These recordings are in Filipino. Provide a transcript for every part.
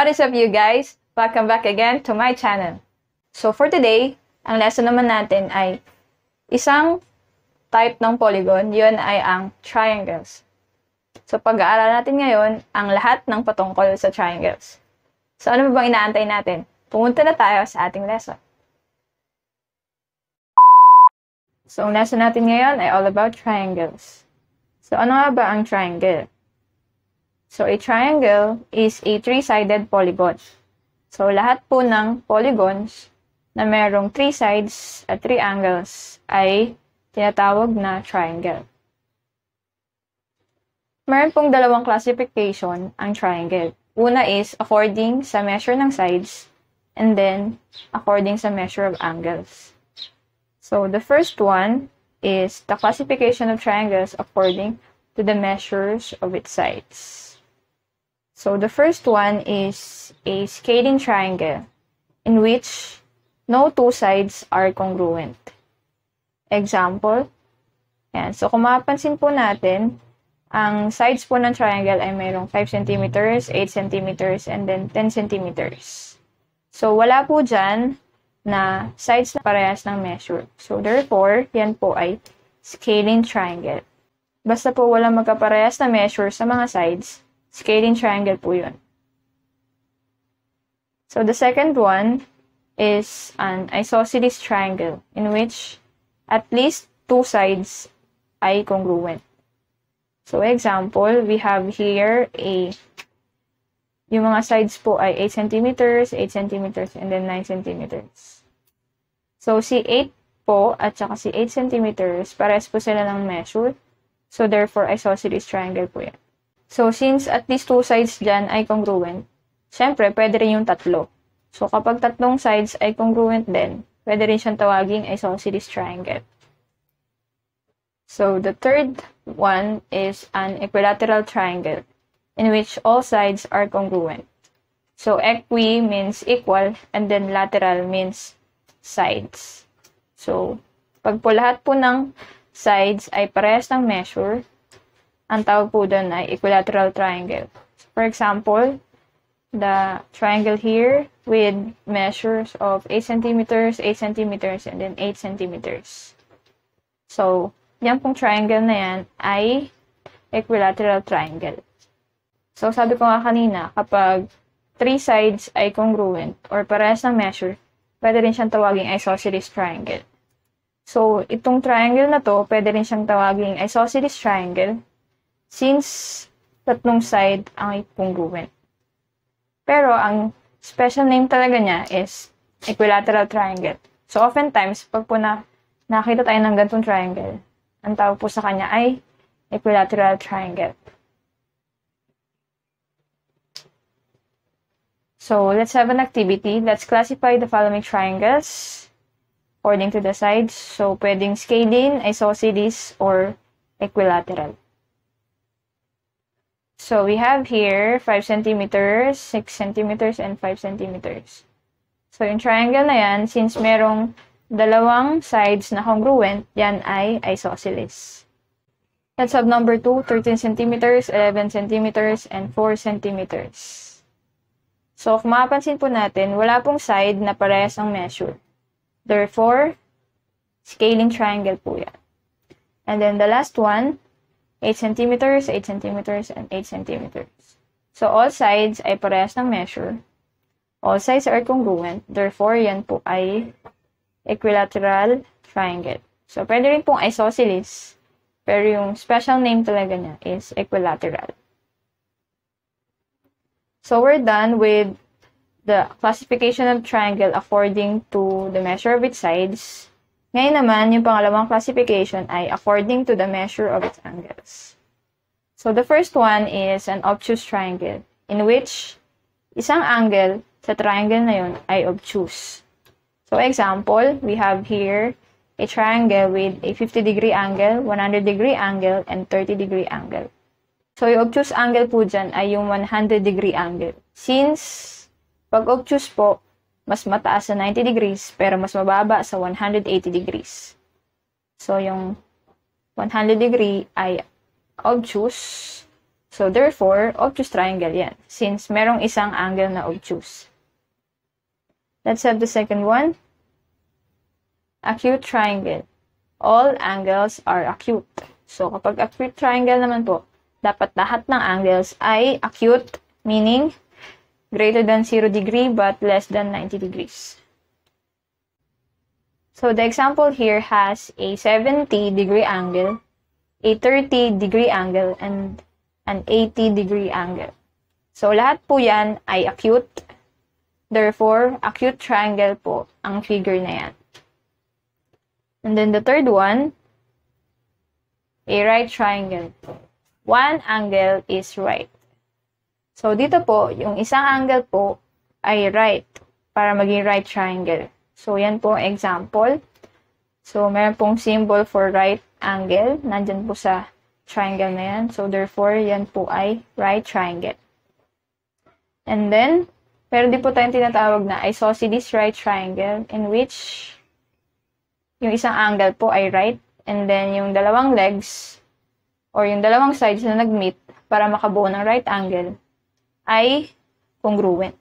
What is up, you guys? Welcome back again to my channel. So for today, ang lesson naman natin ay isang type ng polygon, yun ay ang triangles. So pag-aaral natin ngayon ang lahat ng patungkol sa triangles. So ano ba bang inaantay natin? Pumunta na tayo sa ating lesson. So ang lesson natin ngayon ay all about triangles. So ano nga ba ang triangle? So a triangle is a three-sided polygon. So lahat po ng polygons na merong three sides at three angles ay tinatawag na triangle. Meron pong dalawang classification ang triangle. Una is according sa measure ng sides and then according sa measure of angles. So the first one is the classification of triangles according to the measures of its sides. So the first one is a scaling triangle in which no two sides are congruent. Example, yan. So kung mapapansin po natin, ang sides po ng triangle ay mayroong 5 cm, 8 cm, and then 10 cm. So wala po dyan na sides na parehas ng measure. So therefore, yan po ay scaling triangle. Basta po walang magkaparehas na measure sa mga sides, scaling triangle po yun. So the second one is an isosceles triangle in which at least two sides ay congruent. So example, we have here yung mga sides po ay 8 cm, 8 cm, and then 9 cm. So si 8 po at saka si 8 cm, parehas po sila ng measure. So therefore, isosceles triangle po yan. So since at least two sides dyan ay congruent, syempre pwede rin yung tatlo. So kapag tatlong sides ay congruent din, pwede rin siyang tawaging isosceles triangle. So the third one is an equilateral triangle in which all sides are congruent. So equi means equal and then lateral means sides. So pag po lahat po ng sides ay parehas ng measure, ang tawag po doon ay equilateral triangle. So, for example, the triangle here with measures of 8 cm, 8 cm, and then 8 cm. So, yan pong triangle na yan ay equilateral triangle. So, sabi ko nga kanina, kapag three sides ay congruent or parehas ng measure, pwede rin siyang tawaging isosceles triangle. So, itong triangle na to, pwede rin siyang tawaging isosceles triangle since tatlong side ay congruent. Pero, ang special name talaga niya is equilateral triangle. So, oftentimes, pag po nakita tayo ng ganitong triangle, ang tawag po sa kanya ay equilateral triangle. So, let's have an activity. Let's classify the following triangles according to the sides. So, pwedeng scaling, isosceles, or equilateral. So, we have here 5 cm, 6 cm, and 5 cm. So, yung triangle na yan, since merong dalawang sides na congruent, yan ay isosceles. Let's have number 2, 13 cm, 11 cm, and 4 cm. So, kung mapapansin po natin, wala pong side na parehas ang measure. Therefore, scaling triangle po yan. And then the last one, 8 cm, 8 cm, and 8 cm. So, all sides ay parehas ng measure. All sides are congruent. Therefore, yan po ay equilateral triangle. So, pwede rin pong isosceles. Pero yung special name talaga niya is equilateral. So, we're done with the classification of triangle according to the measure of its sides. Ngayon naman, yung pangalawang classification ay according to the measure of its angles. So, the first one is an obtuse triangle in which isang angle sa triangle na yun ay obtuse. So, example, we have here a triangle with a 50-degree angle, 100-degree angle, and 30-degree angle. So, yung obtuse angle po dyan ay yung 100-degree angle. Since, pag obtuse po, mas mataas sa 90 degrees, pero mas mababa sa 180 degrees. So, yung 100 degree ay obtuse, So, therefore, obtuse triangle yan, since merong isang angle na obtuse. Let's have the second one. Acute triangle. All angles are acute. So, kapag acute triangle naman po, dapat lahat ng angles ay acute, meaning greater than 0 degree but less than 90 degrees. So, the example here has a 70-degree angle, a 30-degree angle, and an 80-degree angle. So, lahat po yan ay acute. Therefore, acute triangle po ang figure na yan. And then the third one, a right triangle. One angle is right. So, dito po, yung isang angle po ay right para maging right triangle. So, yan po ang example. So, meron pong symbol for right angle. Nandyan po sa triangle na yan. So, therefore, yan po ay right triangle. And then, meron din po tayong tinatawag na isosceles right triangle in which yung isang angle po ay right. And then, yung dalawang legs or yung dalawang sides na nag-meet para makabuo ng right angle ay congruent.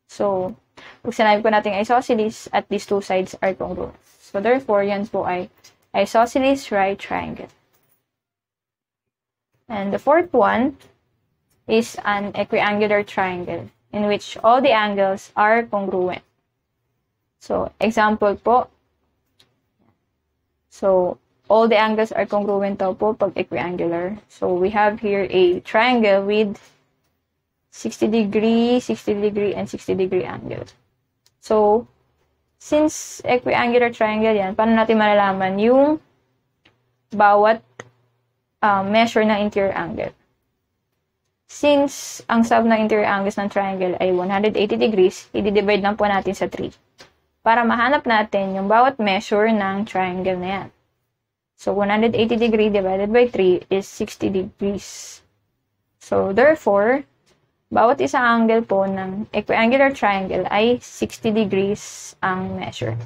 So, pag sinabi po natin isosceles, at least two sides are congruent. So, therefore, yan po ay isosceles right triangle. And the fourth one is an equiangular triangle in which all the angles are congruent. So, example po. So, all the angles are congruent daw po pag equiangular. So, we have here a triangle with 60 degree, 60 degree, and 60 degree angle. So, since equiangular triangle yan, paano natin malalaman yung bawat measure ng interior angle? Since ang sum ng interior angles ng triangle ay 180 degrees, i-divide lang po natin sa 3 para mahanap natin yung bawat measure ng triangle na yan. So, 180 degree divided by 3 is 60 degrees. So, therefore, bawat isang angle po ng equiangular triangle ay 60 degrees ang measure.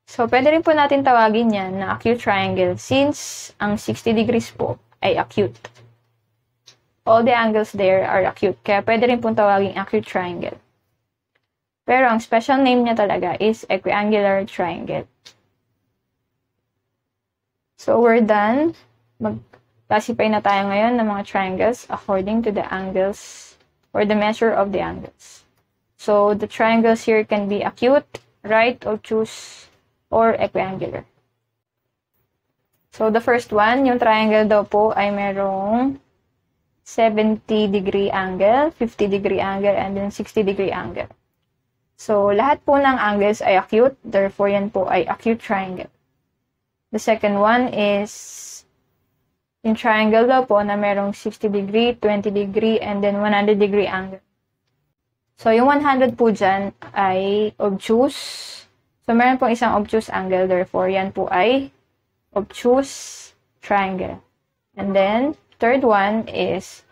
So, pwede rin po natin tawagin yan na acute triangle since ang 60 degrees po ay acute. All the angles there are acute, kaya pwede rin po tawagin acute triangle. Pero ang special name niya talaga is equiangular triangle. So, we're done. Mag-classify na tayo ngayon ng mga triangles according to the angles or the measure of the angles. So, the triangles here can be acute, right, obtuse, or equiangular. So, the first one, yung triangle daw po ay merong 70-degree angle, 50-degree angle, and then 60-degree angle. So, lahat po ng angles ay acute, therefore yan po ay acute triangle. The second one is yung triangle daw po na merong 60 degree, 20 degree, and then 100 degree angle. So, yung 100 po dyan ay obtuse. So, meron pong isang obtuse angle, therefore, yan po ay obtuse triangle. And then, third one is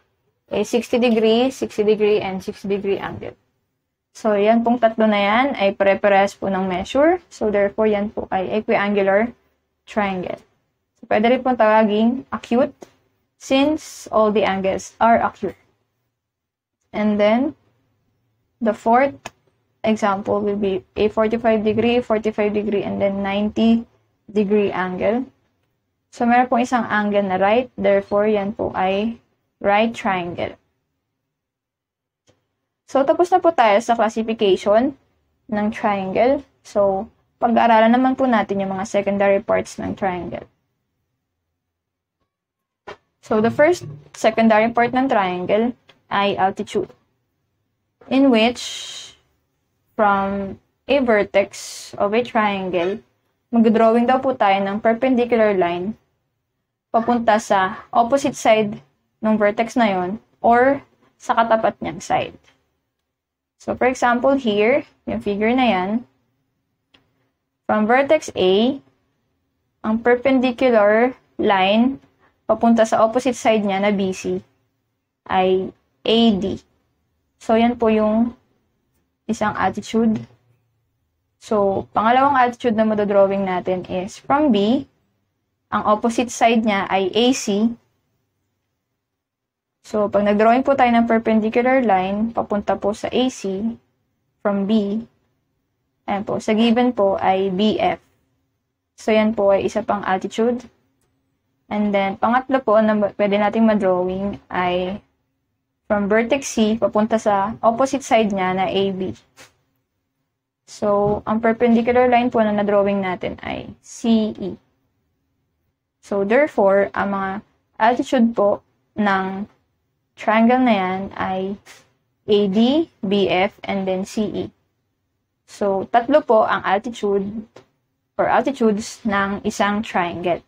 a 60 degree, 60 degree, and 60 degree angle. So, yan pong tatlo na yan ay pare-parehas po ng measure. So, therefore, yan po ay equiangular triangle. So, pwede rin pong tawaging acute since all the angles are acute. And then, the fourth example will be a 45 degree, 45 degree, and then 90 degree angle. So, meron pong isang angle na right. Therefore, yan po ay right triangle. So, tapos na po tayo sa classification ng triangle. So, pag-aaralan naman po natin yung mga secondary parts ng triangle. So, the first secondary part ng triangle ay altitude, in which, from a vertex of a triangle, mag-drawing daw po tayo ng perpendicular line papunta sa opposite side ng vertex na yon or sa katapat niyang side. So, for example, here, yung figure na yan, from vertex A, ang perpendicular line papunta sa opposite side niya na BC ay AD. So, yan po yung isang altitude. So, pangalawang altitude na madodrawing natin is from B, ang opposite side niya ay AC, So, pag nag-drawing po tayo ng perpendicular line, papunta po sa AC, from B, ayan po, sa given po ay BF. So, yan po ay isa pang altitude. And then, pangatlo po na pwede nating ma-drawing ay from vertex C, papunta sa opposite side niya na AB. So, ang perpendicular line po na na-drawing natin ay CE. So, therefore, ang mga altitude po ng triangle na yan ay AD, BF, and then CE. So, tatlo po ang altitude or altitudes ng isang triangle.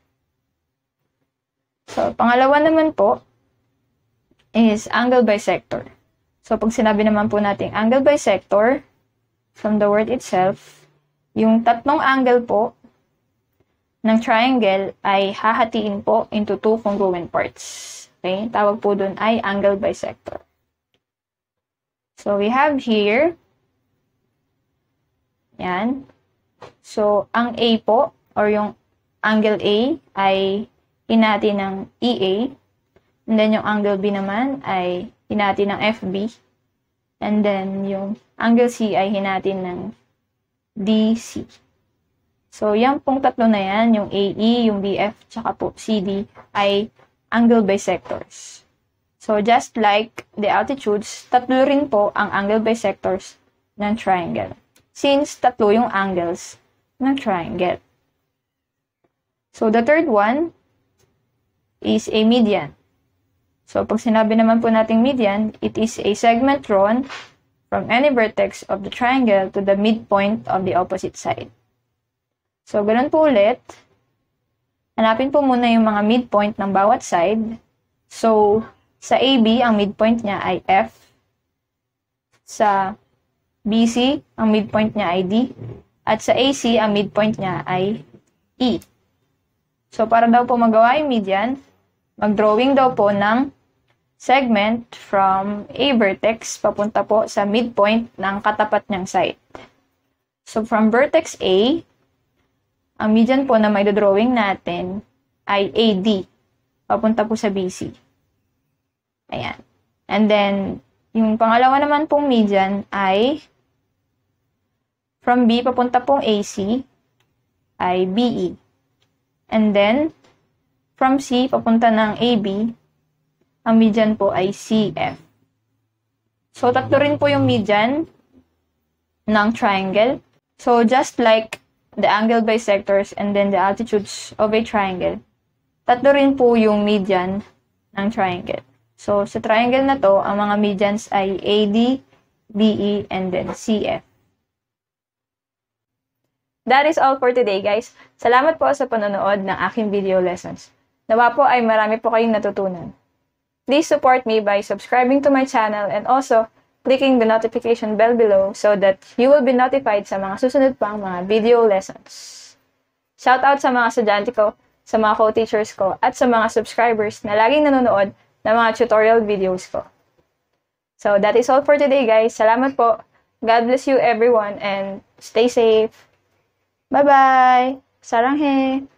So, pangalawa naman po is angle bisector. So, pag sinabi naman po natin angle bisector, from the word itself, yung tatlong angle po ng triangle ay hahatiin po into two congruent parts. Okay? Tawag po dun ay angle bisector. So, we have here, yan. So, ang A po, or yung angle A, ay hinati ng EA. And then, yung angle B naman ay hinati ng FB. And then, yung angle C ay hinati ng DC. So, yan pong tatlo na yan, yung AE, yung BF, tsaka po CD, ay angle bisectors. So, just like the altitudes, tatlo rin po ang angle bisectors ng triangle. Since tatlo yung angles ng triangle. So, the third one is a median. So, pag sinabi naman po nating median, it is a segment drawn from any vertex of the triangle to the midpoint of the opposite side. So, ganun po ulit. Hanapin po muna yung mga midpoint ng bawat side. So, sa AB, ang midpoint niya ay F. Sa BC, ang midpoint niya ay D. At sa AC, ang midpoint niya ay E. So, para daw po magawa yung median, mag-drawing daw po ng segment from A vertex papunta po sa midpoint ng katapat niyang side. So, from vertex A, ang median po na may drawing natin ay AD. Papunta po sa BC. Ayan. And then, yung pangalawa naman pong median ay from B papunta pong AC ay BE. And then, from C papunta ng AB, ang median po ay CF. So, tatlo rin po yung median ng triangle. So, just like the angle bisectors and then the altitudes of a triangle, tatlo rin po yung median ng triangle. So, sa triangle na to, ang mga medians ay AD, BE, and then CF. That is all for today, guys. Salamat po sa panonood ng aking video lessons. Nawa po ay marami po kayong natutunan. Please support me by subscribing to my channel and also clicking the notification bell below so that you will be notified sa mga susunod pang mga video lessons. Shout out sa mga estudyante ko, sa mga co-teachers ko, at sa mga subscribers na laging nanonood ng mga tutorial videos ko. So, that is all for today, guys. Salamat po. God bless you everyone and stay safe. Bye-bye! Saranghe!